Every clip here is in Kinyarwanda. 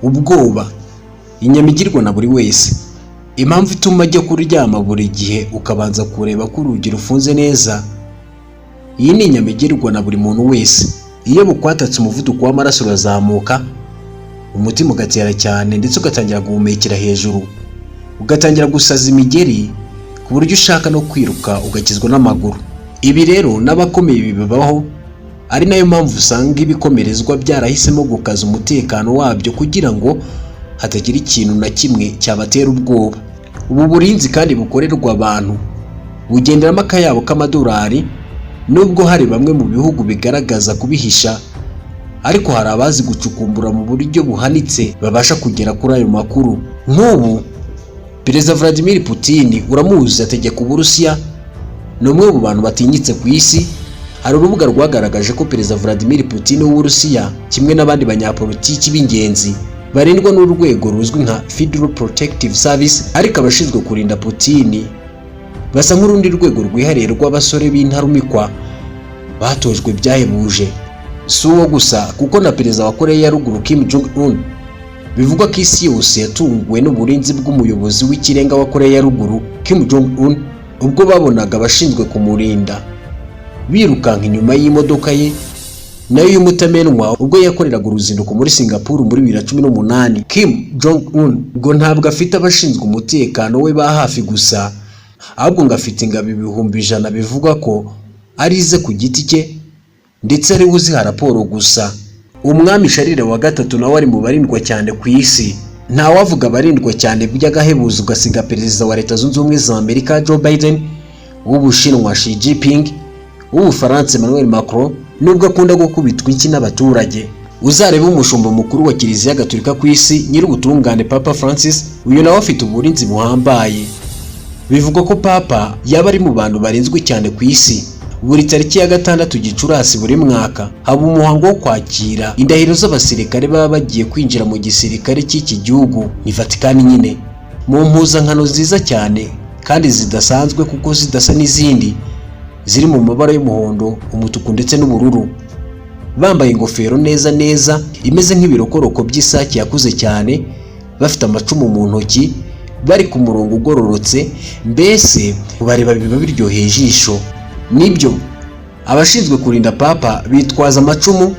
ubwoba, inyamigirwa na buri wese. Impamvu ituma ajya kuryama buri gihe ukabanza kureba ko urugi rufunze neza, iyi ni inyamigirwa na buri muntu wese. Iyo bukwatatse umuvuduko w'amaraso urazamuka, umutima ugatera cyane ndetse ugatangira guhumekera hejuru, ugatangira gusaza imigeri ku buryo ushaka no kwiruka ugakizwa n'amaguru. Ibi rero n'abakomeye bibaho, ari nayo mpamvu usanga ibikomerezwa byarahisemo gukaza umutekano wabyo kugira ngo hatagira ikintu na kimwe cyabatera ubwoba. Ubu burinzi kandi bukorerwa abantu bugenderamo akayabo k'amadolari, nubwo hari bamwe mu bihugu bigaragaza kubihisha, ariko hari abazi gucukumbura mu buryo buhanitse babasha kugera kuri ayo makuru. Nk'ubu Perezida Vladimir Putin uramuzi, ategeka Uburusiya, ni umwe mu bantu batinyitse ku isi. Hari urubuga rwagaragaje ko Perezida Vladimir Putin w'Uburusiya kimwe n'abandi banyapolitiki b'ingenzi barindwa n'urwego ruzwi nka Federal Protective Service, ariko abashinzwe kurinda Putin basa nk'urundi rwego rwihariye rw'abasore b'intarumikwa batojwe byahebuje. Si uwo gusa kuko na Perezida wa Korea ya Ruguru Kim Jong-un bivugwa ko isi yose yatunguwe n'uburinzi bw'umuyobozi w'ikirenga wa Korea ya Ruguru Kim Jong-un, ubwo babonaga abashinzwe kumurinda birukanka inyuma y'imodoka ye nayo y'umutamenwa ubwo yakoreraga uruzinduko muri Singapore muri 2018. Kim Jong-un ngo ntabwo afite abashinzwe umutekano we ba hafi gusa, ahubwo ngo afite ingabo 100,000 bivugwa ko arize ku giti cye ndetse ari uziha raporo gusa. Umwami Charles wa gatatu nawe ari mu barindwa cyane ku isi. Nta wavuga barindwa cyane by'agahebuzo ugasiga Perezida wa Leta Zunze Ubumwe za Amerika Joe Biden, w'Ubushinwa Xi Jinping, w'Ubufaransa Emmanuel Macron, nubwo akunda gukubitwa iki n'abaturage. Uzareba umushumba mukuru wa Kiliziya Gatolika ku isi nyir'ubutungane Papa Francis, uyu nawe afite uburinzi buhambaye. Bivugwa ko Papa yaba ari mu bantu barinzwe cyane ku isi. Buri tariki ya 6 Gicurasi buri mwaka haba umuhango wo kwakira indahiro z'abasirikare baba bagiye kwinjira mu gisirikare cy'iki gihugu, ni Vatican nyine, mu mpuzankano nziza cyane kandi zidasanzwe kuko zidasa n'izindi, ziri mu mabara y'umuhondo, umutuku ndetse n'ubururu, bambaye ingofero neza imeze nk'ibirokoroko by'isake yakuze cyane, bafite amacumu mu ntoki, bari ku murongo ugororotse, mbese ubareba biba biryoheye ijisho. Nibyo abashinzwe kurinda Papa bitwaza amacumu,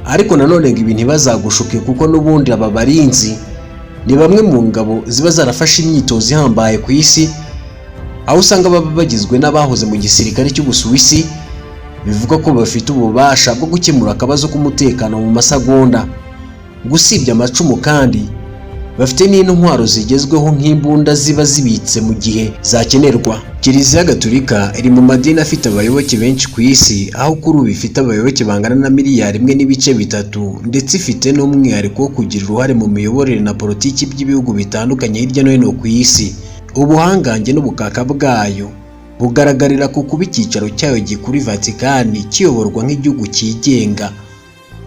ariko nanone ngo ibi ntibazagushuke kuko n'ubundi aba barinzi ni bamwe mu ngabo ziba zarafashe imyitozo ihambaye ku isi, aho usanga baba bagizwe n'abahoze mu gisirikare cy'Ubusuwisi. Bivuga ko bafite ububasha bwo gukemura akabazo k'umutekano mu masegonda. Gusibye amacumu kandi bafite n'intwaro zigezweho nk'imbunda ziba zibitse mu gihe zakenerwa. Kiliziya Gatolika iri mu madini afite abayoboke benshi ku isi, aho kuri ubu ifite abayoboke bangana na 1.3 miliyari, ndetse ifite n'umwihariko wo kugira uruhare mu miyoborere na politiki by'ibihugu bitandukanye hirya no hino ku isi. Ubuhangange n'ubukaka bwayo bugaragarira ku kuba icyicaro cyayo gikuru Vatican kiyoborwa nk'igihugu cyigenga,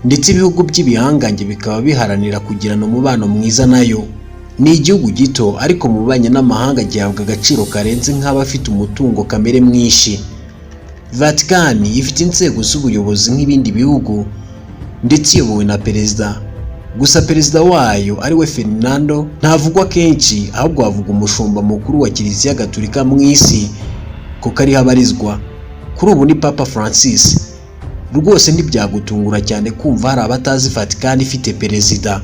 ndetse ibihugu by'ibihangange bikaba biharanira kugirana umubano mwiza nayo. Ni igihugu gito ariko mu banye n'amahanga gihabwa agaciro karenze nk'abafite umutungo kamere mwinshi. Vatican ifite inzego z'ubuyobozi nk'ibindi bihugu ndetse iyobowe na perezida. Gusa perezida wayo ari we Ferdinando ntavugwa kenshi, ahubwo havuga umushumba mukuru wa Kiliziya Gatolika mu isi kuko ari habarizwa. Kuri ubu ni Papa Francis. Rwose ntibyagutungura cyane kumva hari abatazi Vatican ifite perezida.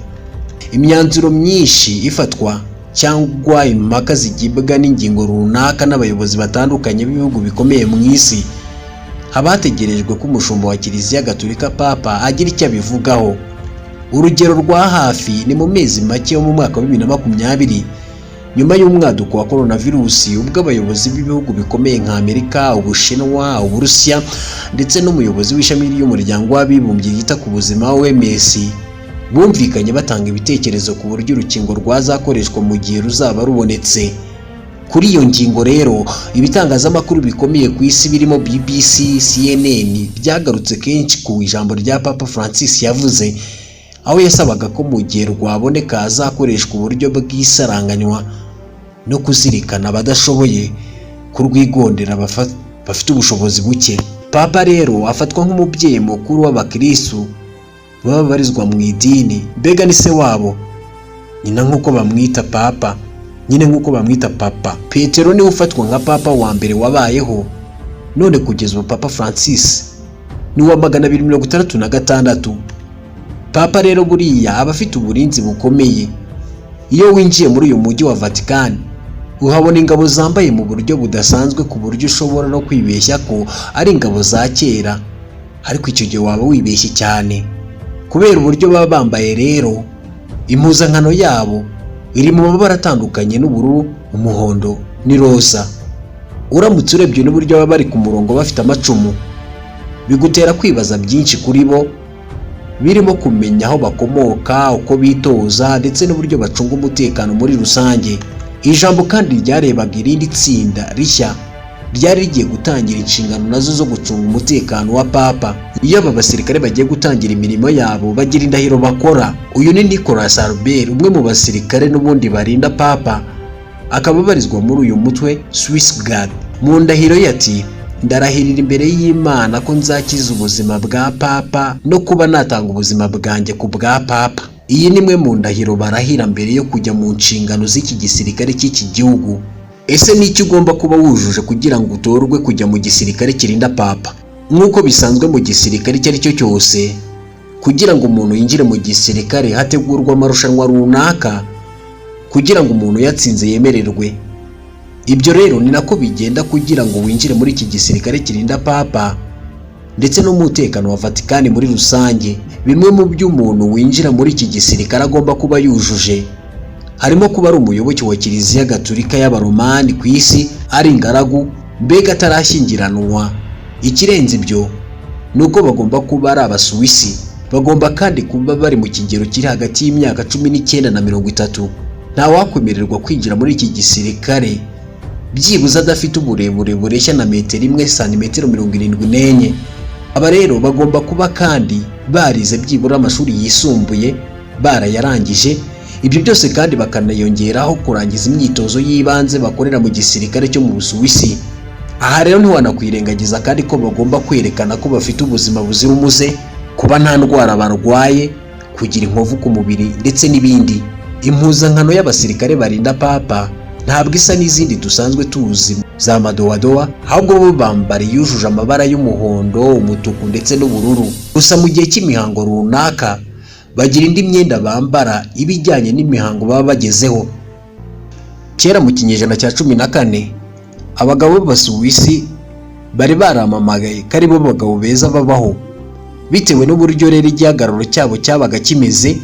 Imyanzuro myinshi ifatwa cyangwa impaka zigibwa n'ingingo runaka n'abayobozi batandukanye b'ibihugu bikomeye mu isi, haba hategerejwe ko umushumba wa Kiliziya Gatolika Papa agira icyo abivugaho. Urugero rwa hafi ni mu mezi make yo mu mwaka wa 2020 nyuma y'umwaduko wa coronavirus, ubwo abayobozi b'ibihugu bikomeye nka Amerika, Ubushinwa, Uburusiya ndetse n'umuyobozi w'ishami ry'umuryango w'abibumbye yita ku buzima OMS bumvikanye batanga ibitekerezo ku buryo urukingo rwazakoreshwa mu gihe ruzaba rubonetse. Kuri iyo ngingo rero ibitangazamakuru bikomeye ku isi birimo BBC, CNN byagarutse kenshi ku ijambo rya Papa Francis yavuze, aho yasabaga ko mu gihe rwaboneka hazakoreshwa uburyo bw'isaranganywa no kuzirikana abadashoboye kurwigondera bafite ubushobozi buke. Papa rero afatwa nk'umubyeyi mukuru w'abakristo baba barizwa mu idini, mbega ni se wabo. nyina nk'uko bamwita papa, nyine nk'uko bamwita papa. Petero niwe ufatwa nka papa wa mbere wabayeho, none kugeza ubu Papa Francis ni uwa 266. Papa rero buriya aba afite uburinzi bukomeye. Iyo winjiye muri uyu mujyi wa Vatican uhabona ingabo zambaye mu buryo budasanzwe ku buryo ushobora no kwibeshya ko ari ingabo za kera, ariko icyo gihe waba wibeshye cyane kubera uburyo baba bambaye. Rero impuzankano yabo iri mu mabara atandukanye n'ubururu, umuhondo n'iroza. Uramutse urebye n'uburyo baba bari ku murongo bafite amacumu, bigutera kwibaza byinshi kuri bo, birimo kumenya aho bakomoka, uko bitoza ndetse n'uburyo bacunga umutekano muri rusange. Ijambo kandi ryarebaga irindi tsinda rishya ryari rigiye gutangira inshingano nazo zo gucunga umutekano wa papa. Iyo aba basirikare bagiye gutangira imirimo yabo bagira indahiro bakora. Uyu ni Nicolas Albert, umwe mu basirikare n'ubundi barinda papa, akaba barizwa muri uyu mutwe Swiss Guard. Mu ndahiro ye ati, ndarahirira imbere y'Imana ko nzakiza ubuzima bwa papa no kuba natanga ubuzima bwanjye ku bwa papa. Iyi nimwe mu ndahiro barahira mbere yo kujya mu nshingano z'iki gisirikare cy'iki gihugu. Ese n'iki ugomba kuba wujuje kugira ngo utorwe kujya mu gisirikare kirinda papa? Nk'uko bisanzwe mu gisirikare icyo ari cyo cyose, kugira ngo umuntu yinjire mu gisirikare hategurwa amarushanwa runaka kugira ngo umuntu yatsinze yemererwe. Ibyo rero ni nako bigenda kugira ngo winjire muri iki gisirikare kirinda papa ndetse n'umutekano wa Vatican muri rusange. Bimwe mu by'umuntu winjira muri iki gisirikare agomba kuba yujuje harimo kuba ari umuyoboke wa Kiliziya Gatolika y'Abaromani ku isi, ari ingaragu, mbega atarashyingiranwa. Ikirenze ibyo nuko bagomba kuba ari Abasuwisi. Bagomba kandi kuba bari mu kigero kiri hagati y'imyaka 19 na 30. Nta wakwemererwa kwinjira muri iki gisirikare byibuze adafite uburebure bureshya na metero 1 santimetero 74. Aba rero bagomba kuba kandi barize byibura amashuri yisumbuye, barayarangije. Ibyo byose kandi bakanayongeraho kurangiza imyitozo y'ibanze bakorera mu gisirikare cyo mu Busuwisi. Aha rero ntiwanakwirengagiza kandi ko bagomba kwerekana ko bafite ubuzima buzira umuze, kuba nta ndwara barwaye, kugira inkovu ku mubiri ndetse n'ibindi. Impuzankano y'abasirikare barinda papa ntabwo isa n'izindi dusanzwe tuzi za madowadowa, ahubwo bo bambara yujuje amabara y'umuhondo, umutuku ndetse n'ubururu. Gusa mu gihe cy'imihango runaka bagira indi myenda bambara ibijyanye n'imihango baba bagezeho. Kera mu kinyejana cya 14 abagabo b'Abasuwisi bari baramamagaye ko ari bo bagabo beza babaho, bitewe n'uburyo rero igihagararo cyabo cyabaga kimeze.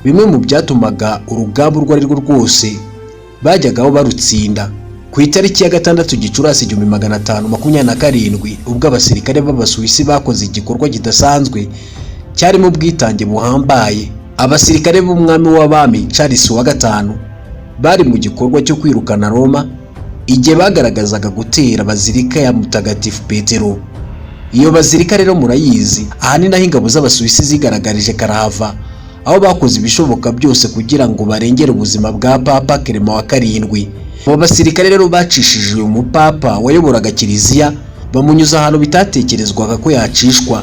Bimwe mu byatumaga urugamba urwo ari rwo rwose bajyagaho barutsinda. Ku itariki ya 6 Gicurasi 1527 ubwo abasirikare b'Abasuwisi bakoze igikorwa kidasanzwe cyarimo ubwitange buhambaye. Abasirikare b'umwami w'abami Charles wa gatanu bari mu gikorwa cyo kwirukana Roma igihe bagaragazaga gutera bazilika ya Mutagatifu Petero. Iyo bazilika rero murayizi, aha ni naho ingabo z'Abasuwisi zigaragarije karahava, aho bakoze ibishoboka byose kugira ngo barengere ubuzima bwa Papa Clement wa karindwi. Abo basirikare rero bacishije uyu mupapa wayoboraga Kiliziya, bamunyuza ahantu bitatekerezwaga ko yacishwa.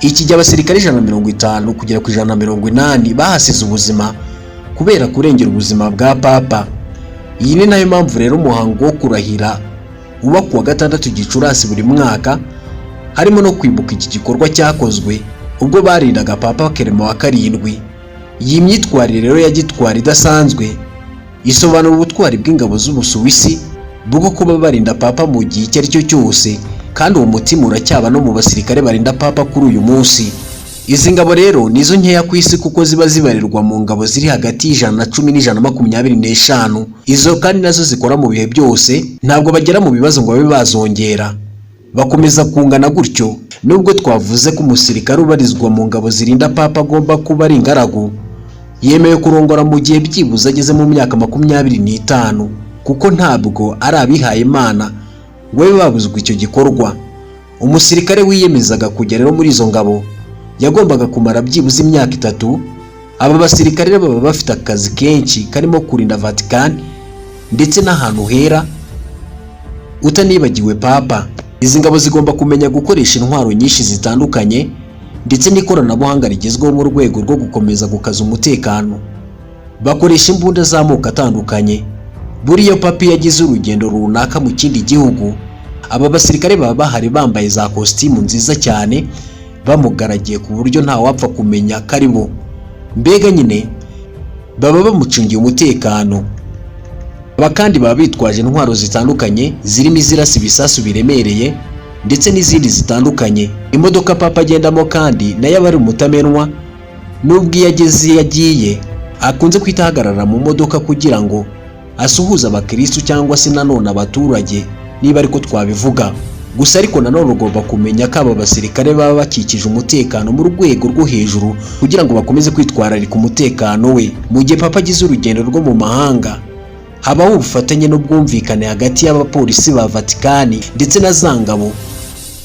Iki gihe abasirikare 150 kugera ku 180 bahasize ubuzima kubera kurengera ubuzima bwa papa. Iyi ni nayo mpamvu rero umuhango wo kurahira uba kuwa 6 Gicurasi buri mwaka, harimo no kwibuka iki gikorwa cyakozwe ubwo barindaga Papa Clement wa karindwi. Iyi myitwarire rero yagitwara idasanzwe isobanura ubutwari bw'ingabo z'Ubusuwisi bwo kuba barinda papa mu gihe icyo ari cyo cyose, kandi uwo mutima uracyaba no mu basirikare barinda papa kuri uyu munsi. Izi ngabo rero nizo nkeya ku isi kuko ziba zibarirwa mu ngabo ziri hagati y'110 n'125. Izo kandi nazo zikora mu bihe byose, ntabwo bagera mu bibazo ngo babe bazongera, bakomeza kungana gutyo. Nubwo twavuze ko umusirikare ubarizwa mu ngabo zirinda papa agomba kuba ari ingaragu, yemewe kurongora mu gihe byibuze ageze mu myaka 25, kuko ntabwo ari abihaye Imana ngo babe babuzwa icyo gikorwa. Umusirikare wiyemezaga kujya rero muri izo ngabo yagombaga kumara byibuze imyaka 3. Aba basirikare baba bafite akazi kenshi karimo kurinda Vatican ndetse n'ahantu hera, utanibagiwe papa. Izi ngabo zigomba kumenya gukoresha intwaro nyinshi zitandukanye ndetse n'ikoranabuhanga rigezweho mu rwego rwo gukomeza gukaza umutekano. bakoresha imbunda z'amoko atandukanye. Buriya papa yagize urugendo runaka mu kindi gihugu, aba basirikare baba bahari bambaye za kositimu nziza cyane, bamugaragiye ku buryo nta wapfa kumenya ko ari bo. Mbega nyine baba bamucungiye umutekano. Aba kandi baba bitwaje intwaro zitandukanye zirimo izirasa ibisasu biremereye ndetse n'izindi zitandukanye. Imodoka papa agendamo kandi nayo aba ari umutamenwa, nubwo iyo ageze yagiye akunze kwita ahagarara mu modoka kugira ngo asuhuza abakristo cyangwa se nanone abaturage, niba ariko twabivuga. Gusa ariko nanone ugomba kumenya ko aba basirikare baba bakikije umutekano mu rwego rwo hejuru kugira ngo bakomeze kwitwararika umutekano we. Mu gihe papa agize urugendo rwo mu mahanga, habaho ubufatanye n'ubwumvikane hagati y'abapolisi ba Vatikani ndetse na za ngabo,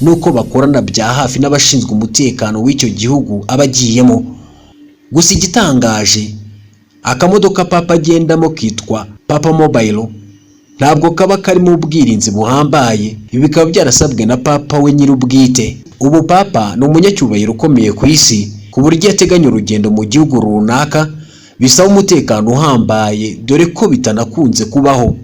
nuko bakorana bya hafi n'abashinzwe umutekano w'icyo gihugu abagiyemo. Gusa igitangaje, akamodoka papa agendamo kitwa Papa Mobile, ntabwo kaba karimo ubwirinzi buhambaye. Ibi bikaba byarasabwe na papa we nyir'ubwite. Ubu papa ni umunyacyubahiro ukomeye ku isi, ku buryo yateganya urugendo mu gihugu runaka bisaba umutekano uhambaye, dore ko bitanakunze kubaho.